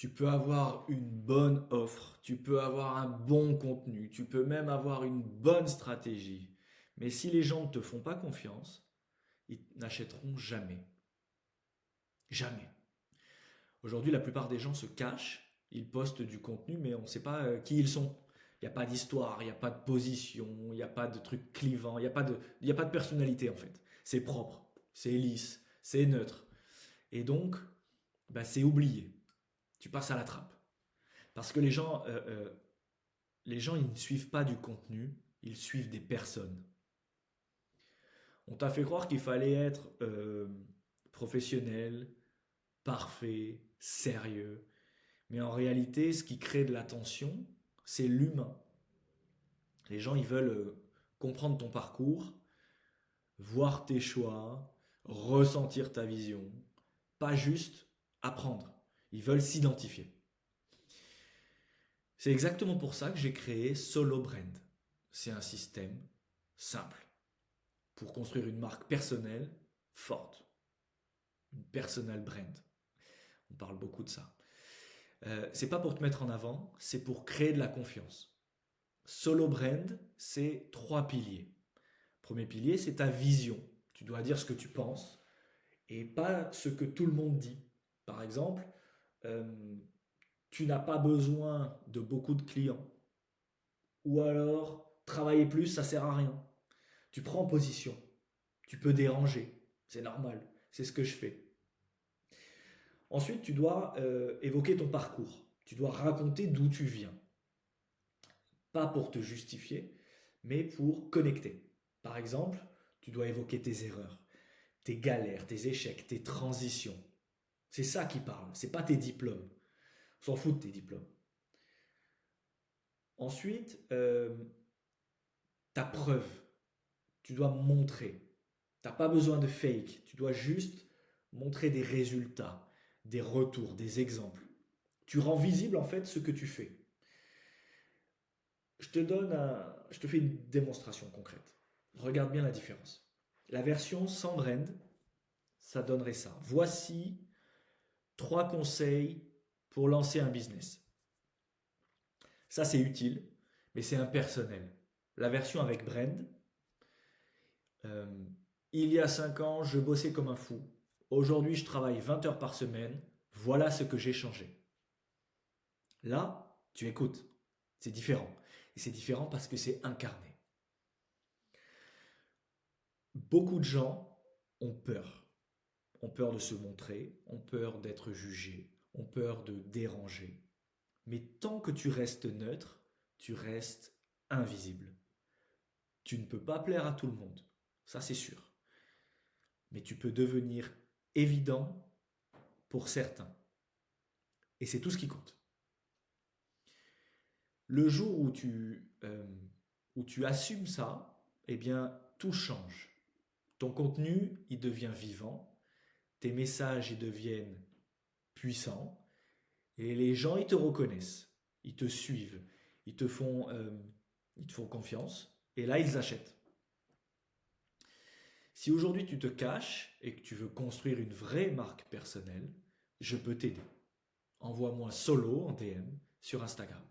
Tu peux avoir une bonne offre, tu peux avoir un bon contenu, tu peux même avoir une bonne stratégie. Mais si les gens ne te font pas confiance, ils n'achèteront jamais. Jamais. Aujourd'hui, la plupart des gens se cachent, ils postent du contenu, mais on ne sait pas qui ils sont. Il n'y a pas d'histoire, il n'y a pas de position, il n'y a pas de truc clivant, il y a pas de personnalité en fait. C'est propre, c'est lisse, c'est neutre. Et donc, bah, c'est oublié. Tu passes à la trappe. Parce que les gens, ils ne suivent pas du contenu, ils suivent des personnes. On t'a fait croire qu'il fallait être professionnel, parfait, sérieux. Mais en réalité, ce qui crée de l'attention, c'est l'humain. Les gens, ils veulent comprendre ton parcours, voir tes choix, ressentir ta vision, pas juste apprendre. Ils veulent s'identifier. C'est exactement pour ça que j'ai créé Solo Brand. C'est un système simple pour construire une marque personnelle forte, une personal brand. On parle beaucoup de ça. C'est pas pour te mettre en avant, c'est pour créer de la confiance. Solo brand, c'est trois piliers. Premier pilier, c'est ta vision. Tu dois dire ce que tu penses et pas ce que tout le monde dit. Par exemple, euh, tu n'as pas besoin de beaucoup de clients. Ou alors, travailler plus, ça sert à rien. Tu prends position. Tu peux déranger. C'est normal. C'est ce que je fais. Ensuite, tu dois évoquer ton parcours. Tu dois raconter d'où tu viens. Pas pour te justifier, mais pour connecter. Par exemple, tu dois évoquer tes erreurs, tes galères, tes échecs, tes transitions. C'est ça qui parle, c'est pas tes diplômes. On s'en fout de tes diplômes. Ensuite, ta preuve. Tu dois montrer. Tu n'as pas besoin de fake, tu dois juste montrer des résultats, des retours, des exemples. Tu rends visible en fait ce que tu fais. Je te fais une démonstration concrète. Regarde bien la différence. La version sans brand, ça donnerait ça. Voici trois conseils pour lancer un business. Ça, c'est utile, mais c'est impersonnel. La version avec brand, euh, il y a 5 ans, je bossais comme un fou. Aujourd'hui, je travaille 20 heures par semaine. Voilà ce que j'ai changé. Là, tu écoutes. C'est différent. Et c'est différent parce que c'est incarné. Beaucoup de gens ont peur. Ont peur de se montrer, ont peur d'être jugés, ont peur de déranger. Mais tant que tu restes neutre, tu restes invisible. Tu ne peux pas plaire à tout le monde, ça c'est sûr. Mais tu peux devenir évident pour certains. Et c'est tout ce qui compte. Le jour où tu assumes ça, eh bien, tout change. Ton contenu, il devient vivant, tes messages, ils deviennent puissants, et les gens, ils te reconnaissent, ils te suivent, ils te font confiance, et là, ils achètent. Si aujourd'hui tu te caches et que tu veux construire une vraie marque personnelle, je peux t'aider. Envoie-moi solo en DM sur Instagram.